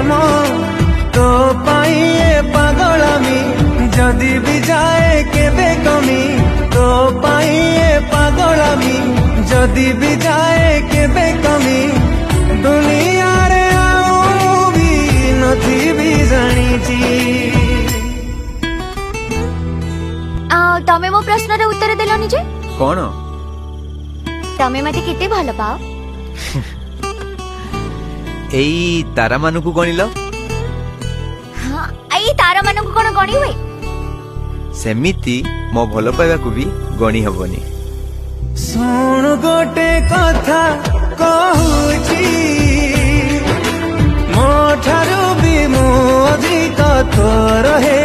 प्रेम तो पाई ए पागलामी जदि भी जाए केबे कमी तो पाई ए पागलामी जदि भी जाए केबे कमी दुनिया रे आऊ भी नथी भी जानी तमे मो प्रश्न उत्तर देलनि जे कौन तमे मते केते भल पाओ एई तारा मानू को गणिल हाँ आई तारा मानू को कोन गणी हुए सेमिति मो भल पाइबा को भी गणी हबनी सुन गोटे कथा कहूची मो ठारू भी मो अधिक तोर हे